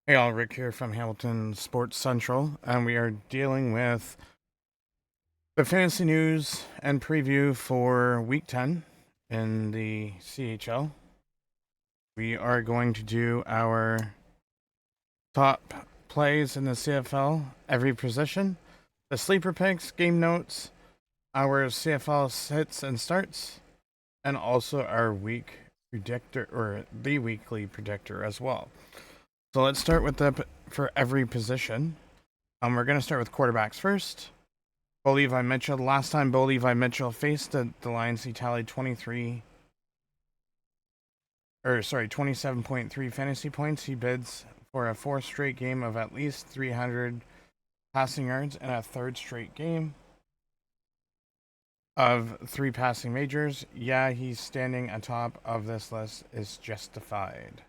Hey all, Rick here from Hamilton Sports Central, and we are dealing with the fantasy news and preview for Week 10 in the CHL. We are going to do our top plays in the CFL, every position, the sleeper picks, game notes, our CFL hits and starts, and also our week predictor, or the weekly predictor as well. So let's start with for every position. We're going to start with quarterbacks first. Bo Levi Mitchell. The last time Bo Levi Mitchell faced the Lions, he tallied 27.3 fantasy points. He bids for a fourth straight game of at least 300 passing yards and a third straight game of 3 passing majors. Yeah, he's standing atop of this list is justified.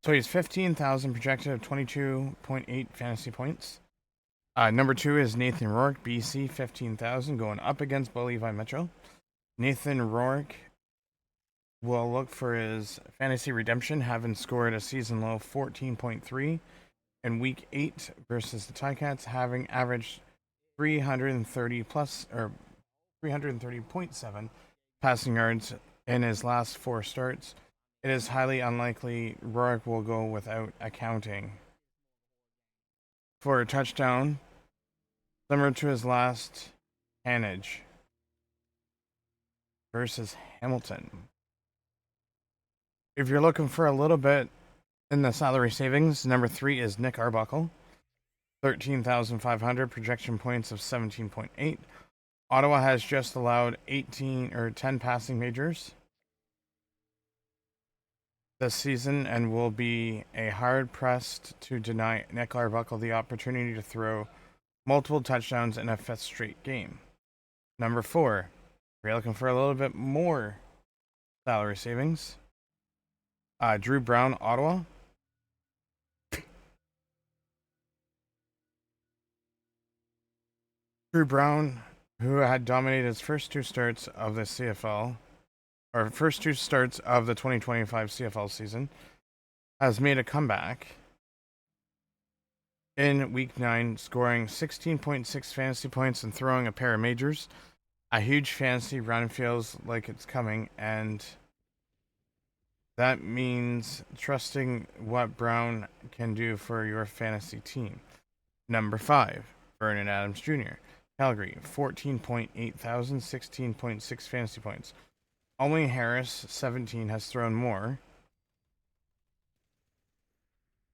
So he's 15,000 projected of 22.8 fantasy points. Number 2 is Nathan Rourke, BC, 15,000, going up against Bo Levi Mitchell. Nathan Rourke will look for his fantasy redemption, having scored a season low 14.3 in week 8 versus the Ticats, having averaged 330 plus or 330.7 passing yards in his last 4 starts. It is highly unlikely Rourke will go without accounting for a touchdown, similar to his last Hanage versus Hamilton. If you're looking for a little bit in the salary savings, number 3 is Nick Arbuckle, 13,500, projection points of 17.8. Ottawa has just allowed 10 passing majors this season and will be hard pressed to deny Nick Arbuckle the opportunity to throw multiple touchdowns in a 5th straight game. Number 4, if you're looking for a little bit more salary savings, Drew Brown, Ottawa. Drew Brown, who had dominated his first 2 starts of the CFL, or first 2 starts of the 2025 CFL season, has made a comeback in Week 9, scoring 16.6 fantasy points and throwing a pair of majors. A huge fantasy run feels like it's coming, and that means trusting what Brown can do for your fantasy team. Number 5, Vernon Adams Jr., Calgary, 14.8 thousand, 16.6 fantasy points. Only Harris, 17, has thrown more,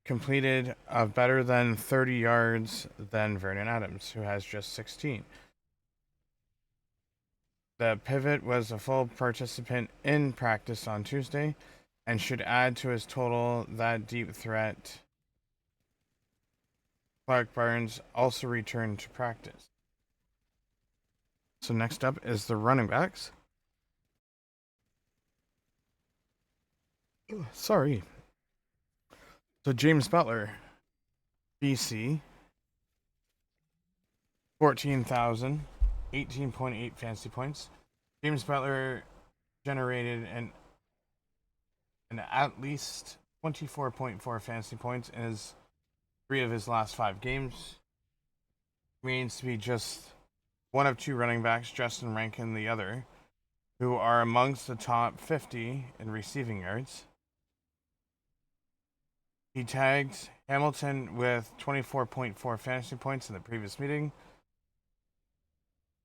completed of better than 30 yards than Vernon Adams, who has just 16. The pivot was a full participant in practice on Tuesday and should add to his total. That deep threat Clark Barnes also returned to practice. So next up is the running backs. Sorry. So James Butler, BC, 14,000, 18.8 fantasy points. James Butler generated an at least 24.4 fantasy points in his 3 of his last 5 games. Remains to be just one of 2 running backs, Justin Rankin the other, who are amongst the top 50 in receiving yards. He tagged Hamilton with 24.4 fantasy points in the previous meeting,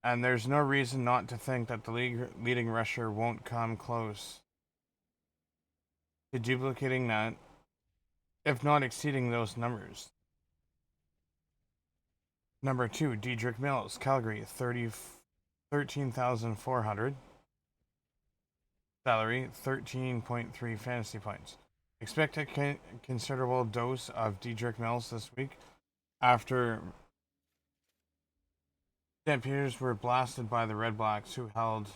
and there's no reason not to think that the league leading rusher won't come close to duplicating that, if not exceeding those numbers. Number 2, Dedrick Mills, Calgary, 13,400. Salary, 13.3 fantasy points. Expect a considerable dose of Dedrick Mills this week after Stampeders were blasted by the Red Blacks, who held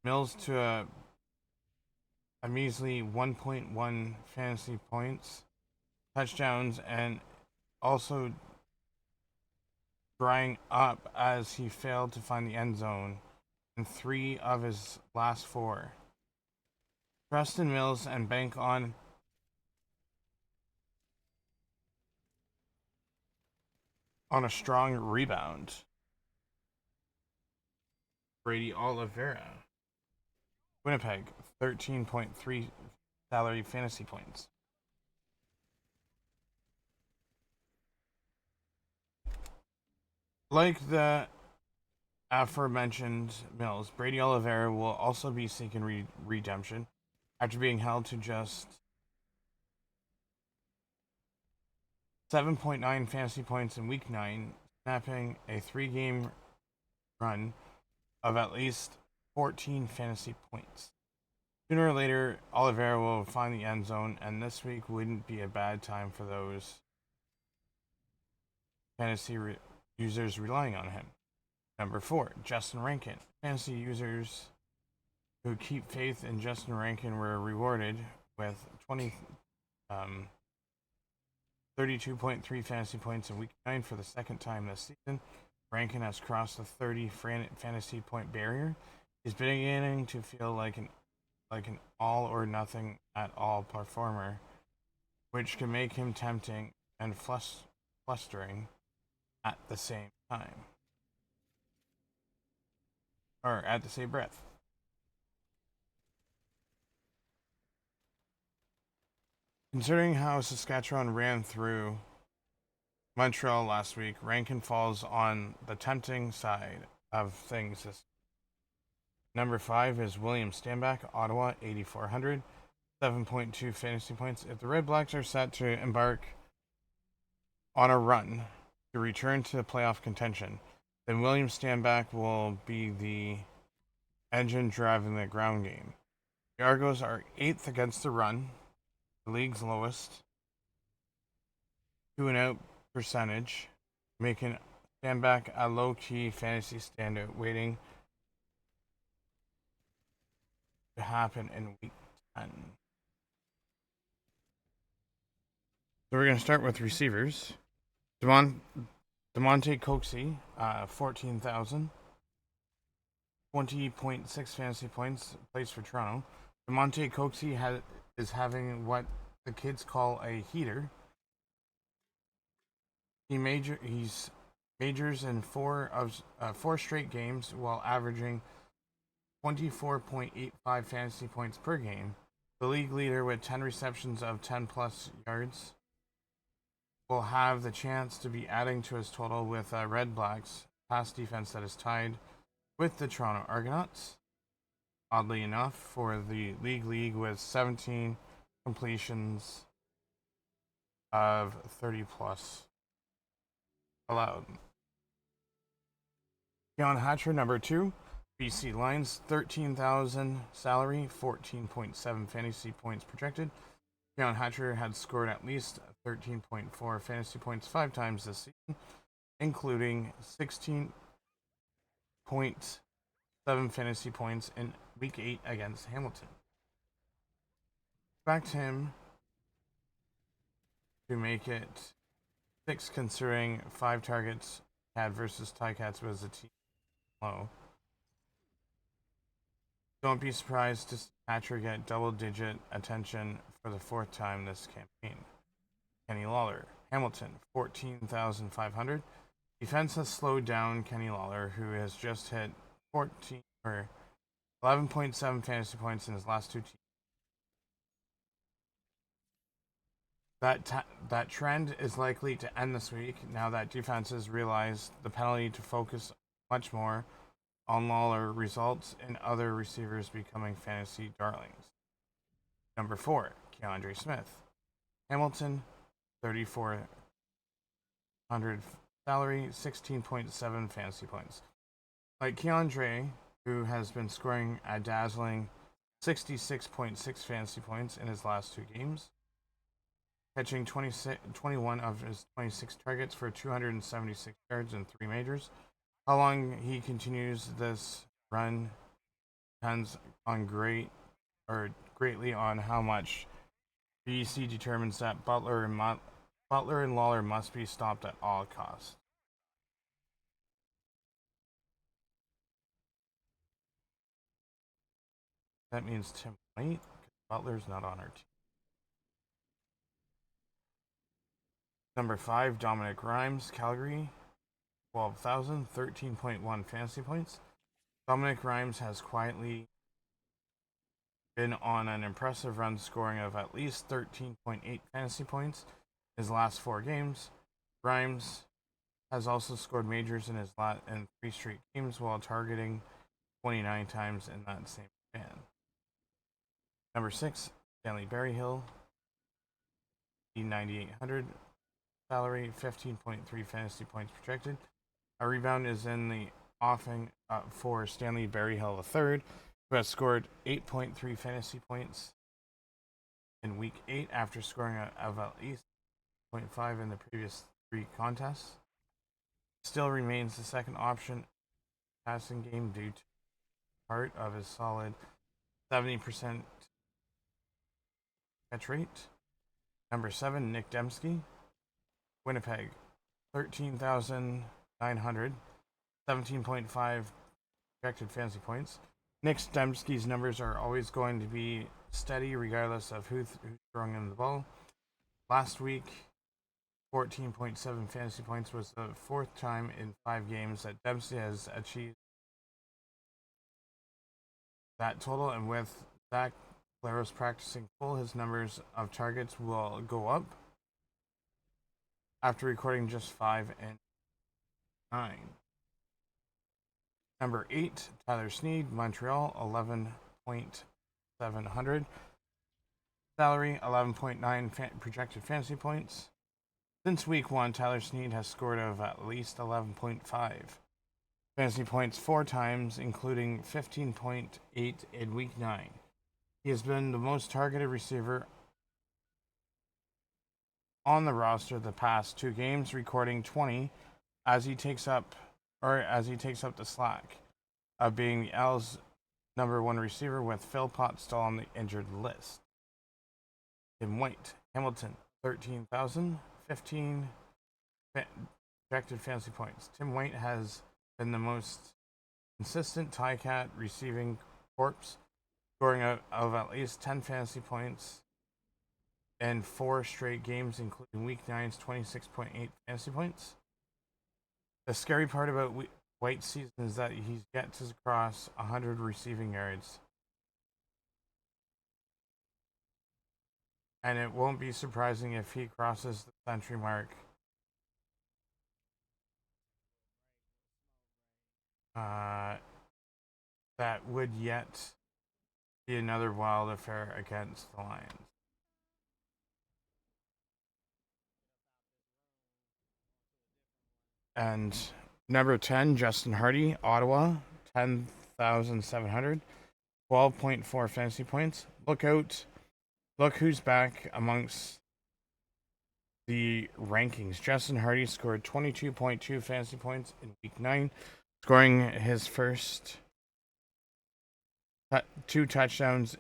Mills to a measly 1.1 fantasy points, touchdowns, and also drying up as he failed to find the end zone in 3 of his last 4. Trust in Mills and bank on on a strong rebound. Brady Oliveira. Winnipeg, 13.3 salary fantasy points. Like the aforementioned Mills, Brady Oliveira will also be seeking redemption after being held to just 7.9 fantasy points in Week 9, snapping a 3-game run of at least 14 fantasy points. Sooner or later, Oliveira will find the end zone, and this week wouldn't be a bad time for those fantasy users relying on him. Number 4, Justin Rankin. Fantasy users who keep faith in Justin Rankin were rewarded with 32.3 fantasy points in Week 9 for the second time this season. Rankin has crossed the 30 fantasy point barrier. He's beginning to feel like an all or nothing at all performer, which can make him tempting and flustering at the same time, or at the same breath. Considering how Saskatchewan ran through Montreal last week, Rankin falls on the tempting side of things. Number 5 is William Stanback, Ottawa, 8,400, 7.2 fantasy points. If the Red Blacks are set to embark on a run to return to playoff contention, then William Stanback will be the engine driving the ground game. The Argos are 8th against the run, the league's lowest 2-and-out percentage, making Stanback a low-key fantasy standout waiting to happen in Week 10. So we're going to start with receivers. Demonte Coxey, 14,000. 20.6 fantasy points, plays for Toronto. Demonte Coxey is having what the kids call a heater. He's majors in four straight games while averaging 24.85 fantasy points per game. The league leader with 10 receptions of 10 plus yards will have the chance to be adding to his total with Red Blacks pass defense that is tied with the Toronto Argonauts. Oddly enough, for the league with 17 completions of 30 plus allowed. Keon Hatcher, number 2, BC Lions, 13,000 salary, 14.7 fantasy points projected. Keon Hatcher had scored at least 13.4 fantasy points 5 times this season, including 16.7 fantasy points in Week 8 against Hamilton. Expect him to make it 6, considering 5 targets had versus Ticats was a team low. Don't be surprised to see Hatcher get double-digit attention for the 4th time this campaign. Kenny Lawler, Hamilton, 14,500. Defense has slowed down Kenny Lawler, who has just hit 11.7 fantasy points in his last 2 teams. That trend is likely to end this week now that defenses realize the penalty to focus much more on Lawler results in other receivers becoming fantasy darlings. Number 4, Keandre Smith. Hamilton, 3,400 salary, 16.7 fantasy points. Like Keandre, who has been scoring a dazzling 66.6 fantasy points in his last 2 games, catching 21 of his 26 targets for 276 yards and 3 majors. How long he continues this run depends on greatly on how much BC determines that Butler and Lawler must be stopped at all costs. That means Tim White, because Butler's not on our team. Number 5, Dominic Rhymes, Calgary, 12,000, 13.1 fantasy points. Dominic Rhymes has quietly been on an impressive run, scoring of at least 13.8 fantasy points in his last 4 games. Rhymes has also scored majors in in 3 straight games while targeting 29 times in that same span. Number 6, Stanley Berryhill, 9,800 salary, 15.3 fantasy points projected. A rebound is in the offing for Stanley Berryhill III, who has scored 8.3 fantasy points in Week 8 after scoring of at least 0.5 in the previous 3 contests. Still remains the second option passing game due to part of his solid 70% catch rate. Number 7, Nick Dembski, Winnipeg, 13,900, 17.5 projected fantasy points. Nick Dembski's numbers are always going to be steady regardless of who's throwing him the ball. Last week, 14.7 fantasy points was the 4th time in 5 games that Dempsey has achieved that total, and with Zach Claros practicing full, his numbers of targets will go up after recording just 5 and 9. Number 8, Tyler Sneed, Montreal, 11.700 salary, 11.9 projected fantasy points. Since week 1, Tyler Sneed has scored of at least 11.5 fantasy points 4 times, including 15.8 in week 9. He has been the most targeted receiver on the roster the past 2 games, recording 20 as he takes up the slack of being the L's number 1 receiver, with Phil Potts still on the injured list. Tim White, Hamilton, 13,000, 15 projected fantasy points. Tim White has been the most consistent Ticat receiving corpse, scoring of at least 10 fantasy points in 4 straight games, including Week 9's 26.8 fantasy points. The scary part about White's season is that he's yet to cross 100 receiving yards. And it won't be surprising if he crosses the century mark. That would yet be another wild affair against the Lions. And number 10, Justin Hardy, Ottawa, 10,700, 12.4 fantasy points. Look out. Look who's back amongst the rankings. Justin Hardy scored 22.2 fantasy points in week 9, scoring his first 2 touchdowns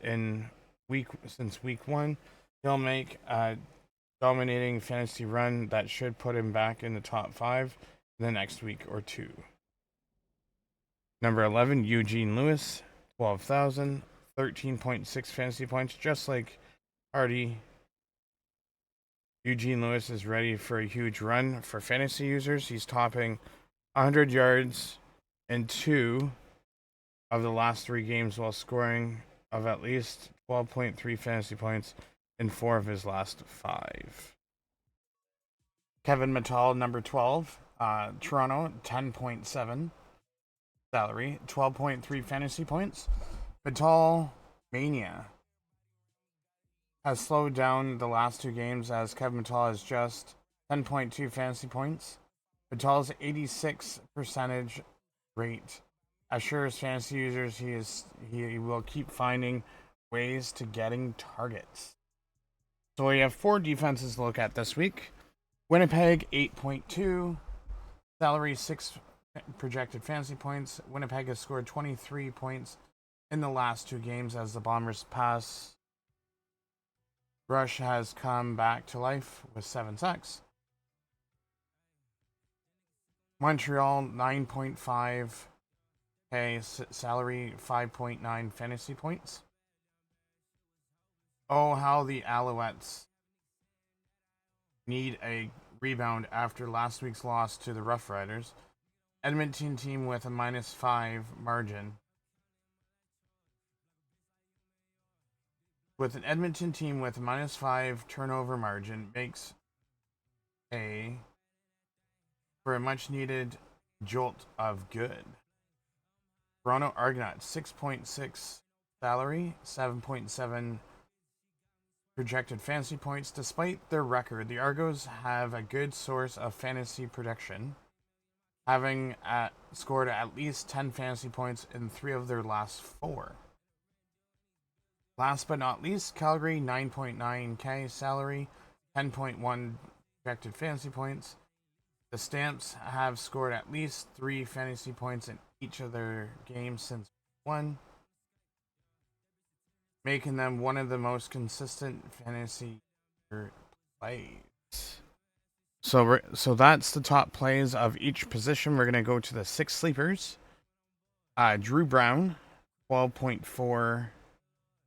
since week 1. He'll make a dominating fantasy run that should put him back in the top 5 in the next week or 2. Number 11, Eugene Lewis, 12,000, 13.6 fantasy points, just like Hardy. Eugene Lewis is ready for a huge run for fantasy users. He's topping 100 yards in 2 of the last 3 games while scoring of at least 12.3 fantasy points in 4 of his last 5. Kevin Mittal, number 12, Toronto, 10.7 salary, 12.3 fantasy points. Mittal mania has slowed down the last 2 games as Kevin Mittal has just 10.2 fantasy points. Mittal's 86% rate assures fantasy users he will keep finding ways to getting targets. So we have 4 defenses to look at this week. Winnipeg, 8.2 salary, 6 projected fantasy points. Winnipeg has scored 23 points in the last 2 games as the Bombers' pass rush has come back to life with 7 sacks. Montreal, 9.5 salary, 5.9 fantasy points. Oh, how the Alouettes need a rebound after last week's loss to the Rough Riders. Edmonton team with a -5 margin. With an Edmonton team with a -5 turnover margin makes for a much needed jolt of good. Toronto Argonauts 6.6 salary, 7.7 projected fantasy points. Despite their record, the Argos have a good source of fantasy production, having scored at least 10 fantasy points in 3 of their last 4. Last but not least, Calgary 9.9k salary, 10.1 projected fantasy points. The Stamps have scored at least 3 fantasy points in each of their games since 1, making them one of the most consistent fantasy plays. So that's the top plays of each position. We're gonna go to the 6 sleepers. Drew Brown, 12.4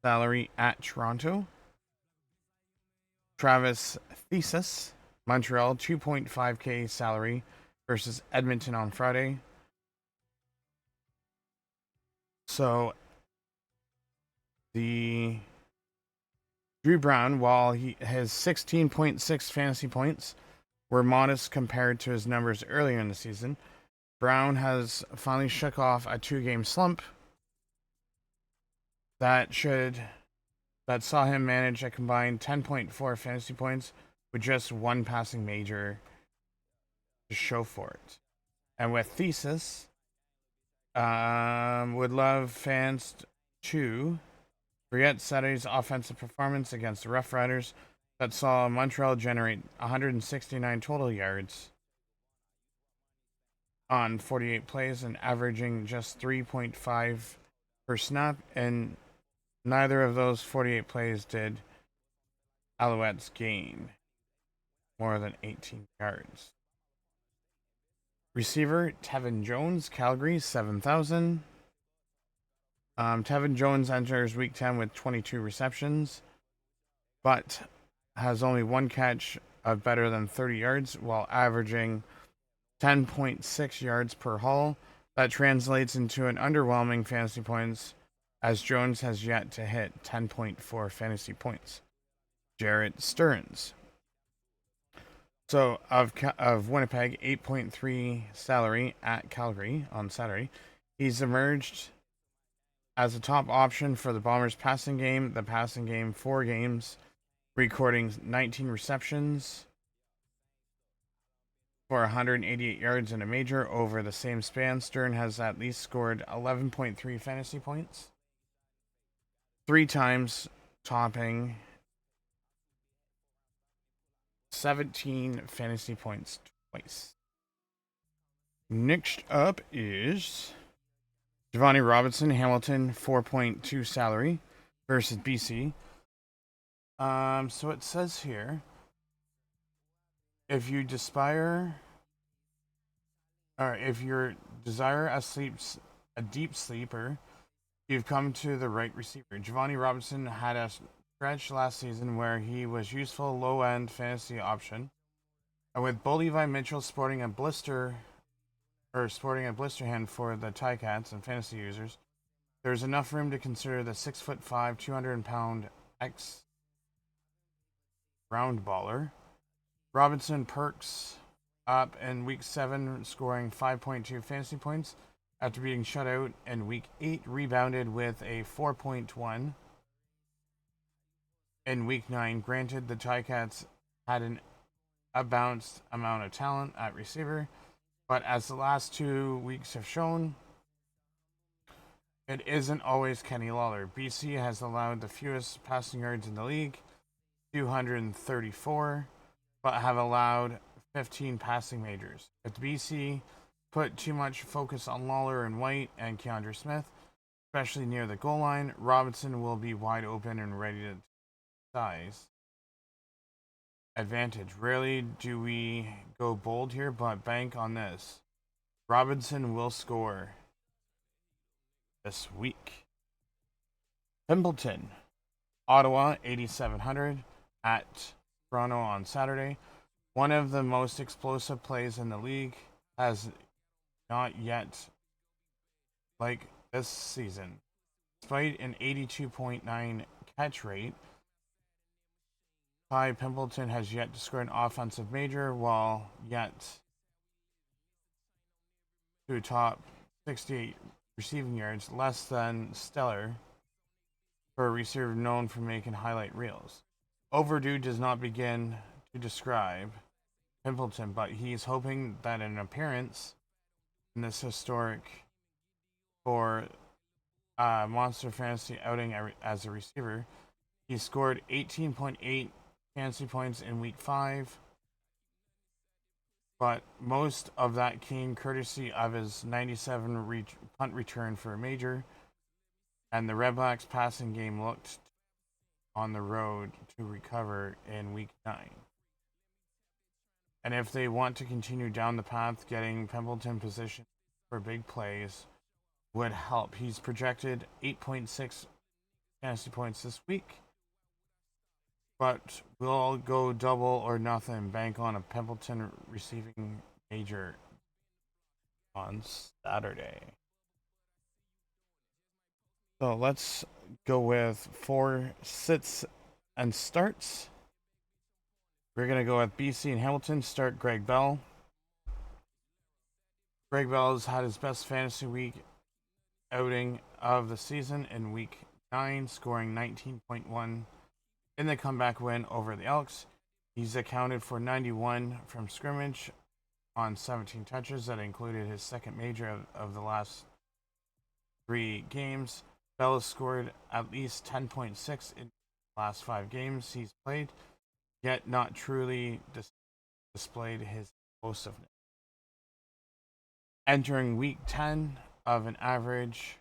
salary at Toronto. Travis Thesis, Montreal, 2.5k salary versus Edmonton on Friday. So the Drew Brown, while his 16.6 fantasy points were modest compared to his numbers earlier in the season, Brown has finally shook off a 2-game slump that saw him manage a combined 10.4 fantasy points with just 1 passing major to show for it. And with Thesis, would love fans to forget Saturday's offensive performance against the Rough Riders that saw Montreal generate 169 total yards on 48 plays and averaging just 3.5 per snap, and neither of those 48 plays did Alouettes gain more than 18 yards. Receiver Tevin Jones, Calgary, 7,000. Tevin Jones enters Week 10 with 22 receptions, but has only 1 catch of better than 30 yards while averaging 10.6 yards per haul. That translates into an underwhelming fantasy points, as Jones has yet to hit 10.4 fantasy points. Jarrett Stearns. So, of Winnipeg, 8.3 salary at Calgary on Saturday. He's emerged as a top option for the Bombers' passing game. The passing game, 4 games, recording 19 receptions for 188 yards and a major over the same span. Stern has at least scored 11.3 fantasy points, 3 times, topping 17 fantasy points twice. Next up is Giovanni Robinson, Hamilton, 4.2 salary versus BC. So it says here, if you desire a deep sleeper, you've come to the right receiver. Giovanni Robinson had a stretch last season where he was useful low-end fantasy option, and with Bo Levi Mitchell sporting a blister hand for the Ticats and fantasy users, there's enough room to consider the 6'5", 200-pound ex round baller. Robinson perks up in Week 7, scoring 5.2 fantasy points after being shut out in Week 8, rebounded with a 4.1 in Week 9. Granted, the Ticats had a balanced amount of talent at receiver, but as the last 2 weeks have shown, it isn't always Kenny Lawler. BC has allowed the fewest passing yards in the league, 234, but have allowed 15 passing majors. If BC put too much focus on Lawler and White and Keandre Smith, especially near the goal line, Robinson will be wide open and ready to size advantage. Rarely do we go bold here, but bank on this. Robinson will score this week. Pimpleton, Ottawa, 8,700 at Toronto on Saturday. One of the most explosive plays in the league has not yet like this season. Despite an 82.9 catch rate, Ty Pimpleton has yet to score an offensive major, while yet to top 68 receiving yards, less than stellar for a receiver known for making highlight reels. Overdue does not begin to describe Pimpleton, but he's hoping that an appearance in this historic for Monster Fantasy outing as a receiver. He scored 18.8 fantasy points in week 5, but most of that came courtesy of his 97 punt return for a major, and the Redblacks passing game looked on the road to recover in week 9. And if they want to continue down the path, getting Pimpleton positioned for big plays would help. He's projected 8.6 fantasy points this week, but we'll go double or nothing, bank on a Pimpleton receiving major on Saturday. So let's go with 4 sits and starts. We're going to go with BC and Hamilton. Start Greg Bell. Greg Bell has had his best fantasy week outing of the season in week 9, scoring 19.1 in the comeback win over the Elks. He's accounted for 91 from scrimmage on 17 touches. That included his second major of the last 3 games. Bell has scored at least 10.6 in the last 5 games he's played, yet not truly displayed his explosiveness. Entering week 10 of an average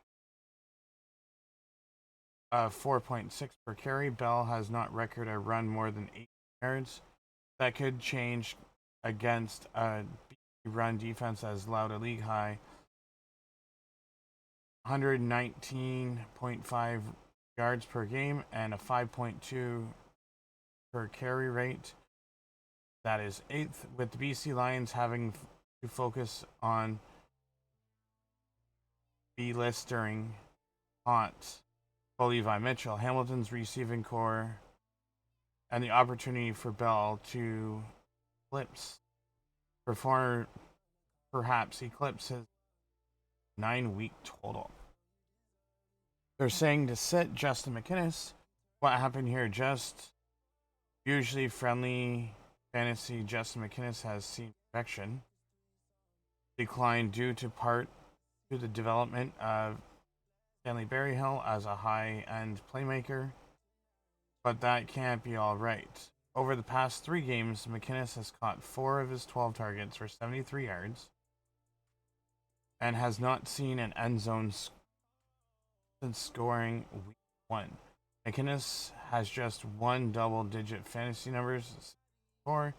of 4.6 per carry, Bell has not recorded a run more than 8 yards. That could change against a run defense that has allowed a league high 119.5 yards per game and a 5.2 per carry rate. That is 8th, with the BC Lions having to focus on B-listering haunt for Levi Mitchell, Hamilton's receiving core, and the opportunity for Bell to perhaps eclipse his 9-week total. They're saying to sit Justin McInnes. What happened here? Just usually friendly fantasy Justin McInnes has seen perfection decline due to part to the development of Stanley Berryhill as a high-end playmaker, but that can't be all right. Over the past 3 games, McInnes has caught 4 of his 12 targets for 73 yards and has not seen an end zone since scoring week 1. McInnes has just 1 double-digit fantasy numbers score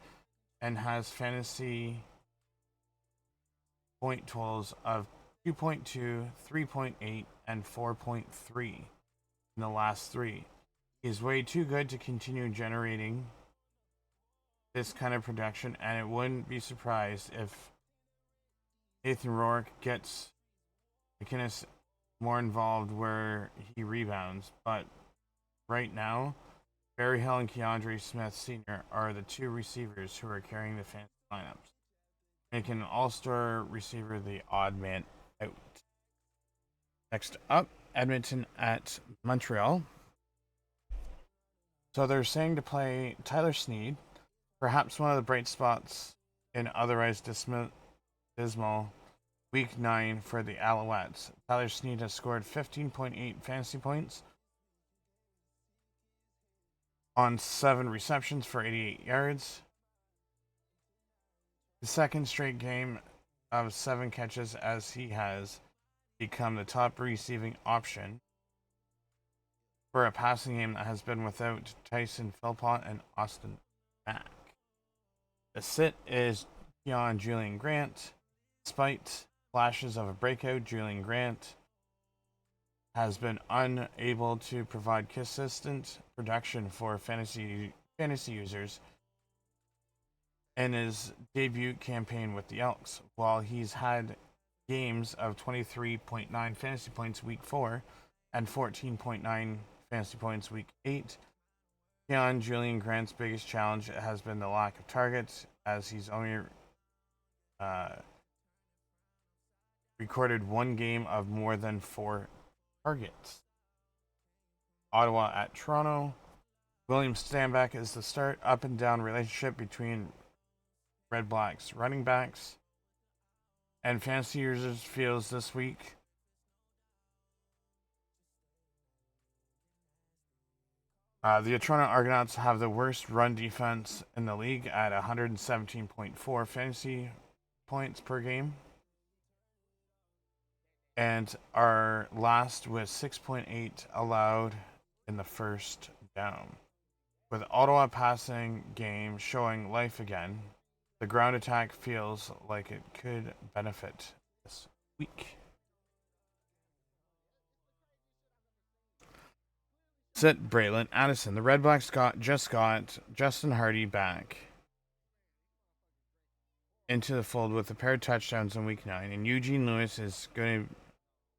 and has fantasy point totals of 2.2, 3.8, and 4.3 in the last 3. He's way too good to continue generating this kind of production, and it wouldn't be surprised if Nathan Rourke gets McInnes more involved where he rebounds. But right now, Berryhill and Keandre Smith Sr. are the 2 receivers who are carrying the fantasy lineups, making an all-star receiver the odd man out. Next up, Edmonton at Montreal. So they're saying to play Tyler Snead, perhaps one of the bright spots in otherwise dismal week 9 for the Alouettes. Tyler Snead has scored 15.8 fantasy points on 7 receptions for 88 yards. The second straight game of 7 catches as he has become the top receiving option for a passing game that has been without Tyson Philpott and Austin Mack. The sit is beyond Julian Grant. Despite flashes of a breakout, Julian Grant has been unable to provide consistent production for fantasy users in his debut campaign with the Elks. While he's had games of 23.9 fantasy points week 4 and 14.9 fantasy points week 8. Beyond Julian Grant's biggest challenge has been the lack of targets, as he's only recorded one game of more than 4 targets. Ottawa at Toronto. William Stanback is the start. Up and down relationship between Red Blacks running backs. And fantasy users feels this week. The Toronto Argonauts have the worst run defense in the league at 117.4 fantasy points per game, and are last with 6.8 allowed in the first down. With Ottawa passing game showing life again, the ground attack feels like it could benefit this week. Sit Braylon Addison. The Red Blacks just got Justin Hardy back into the fold with a pair of touchdowns in week 9, and Eugene Lewis is going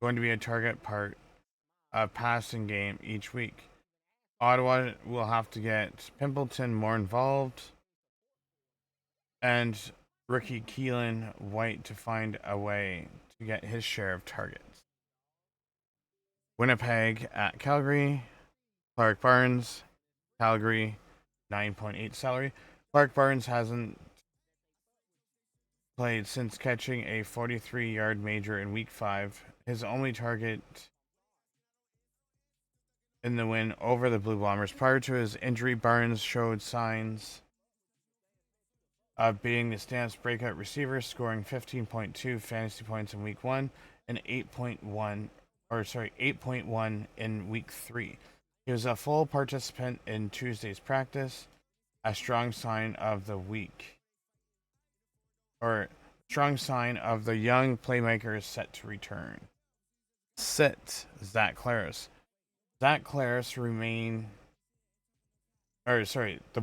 to be a target part of passing game each week. Ottawa will have to get Pimpleton more involved and rookie Keelan White to find a way to get his share of targets. Winnipeg at Calgary. Clark Barnes, Calgary, 9.8 salary. Clark Barnes hasn't played since catching a 43-yard major in week 5. His only target in the win over the Blue Bombers. Prior to his injury, Barnes showed signs of being the Stamps breakout receiver, scoring 15.2 fantasy points in week 1 and 8.1 in week 3. He was a full participant in Tuesday's practice, a strong sign of the young playmaker is set to return. Sit Zach Claris. The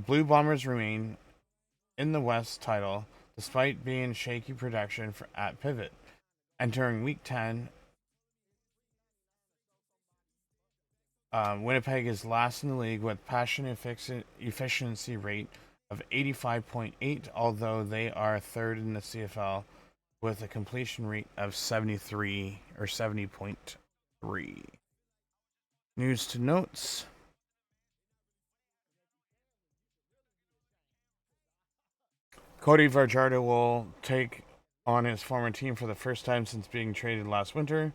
Blue Bombers remain in the West title despite being shaky production at pivot. Entering week 10, Winnipeg is last in the league with passion efficiency rate of 85.8, although they are third in the CFL with a completion rate of 73 or 70.3. News to notes. Cody Varjada will take on his former team for the first time since being traded last winter.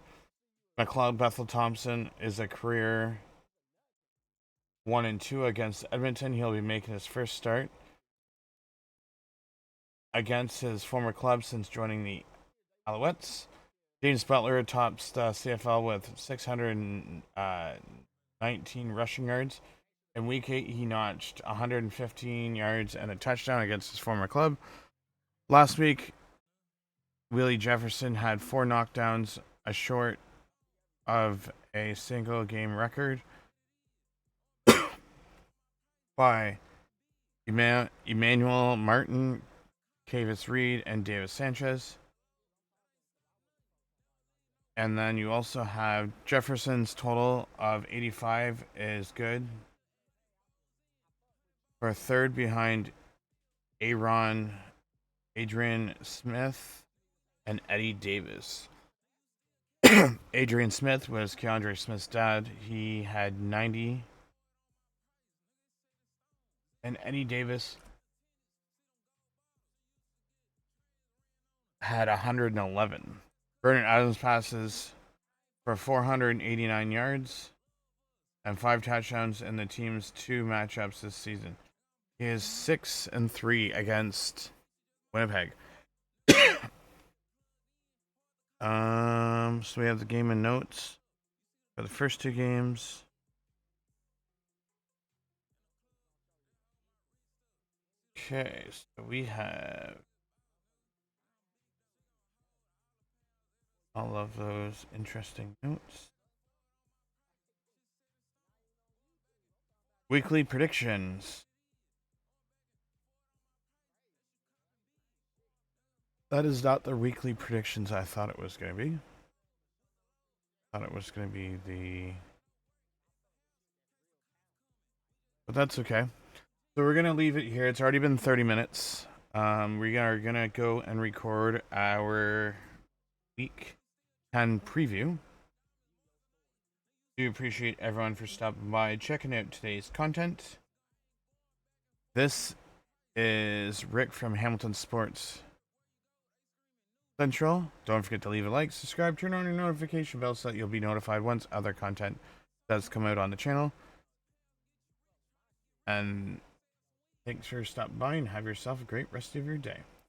McLeod Bethel Thompson is a career 1-2 against Edmonton. He'll be making his first start against his former club since joining the Alouettes. James Butler tops the CFL with 619 rushing yards. In week 8, he notched 115 yards and a touchdown against his former club. Last week, Willie Jefferson had 4 knockdowns, a short of a single game record by Emmanuel Martin, Cavis Reed, and Davis Sanchez. And then you also have Jefferson's total of 85 is good. For third behind Adrian Smith and Eddie Davis. Adrian Smith was Keandre Smith's dad. He had 90. And Eddie Davis had 111. Vernon Adams passes for 489 yards and 5 touchdowns in the team's 2 matchups this season. He is 6-3 against Winnipeg. So we have the game and notes for the first 2 games. Okay, so we have all of those interesting notes. Weekly predictions. That is not the weekly predictions I thought it was going to be. Thought it was going to be the... But that's okay. So we're going to leave it here. It's already been 30 minutes. We are going to go and record our week 10 preview. Do appreciate everyone for stopping by, checking out today's content. This is Rick from Hamilton Sports Central. Don't forget to leave a like, subscribe, turn on your notification bell so that you'll be notified once other content does come out on the channel. And thanks for stopping by and have yourself a great rest of your day.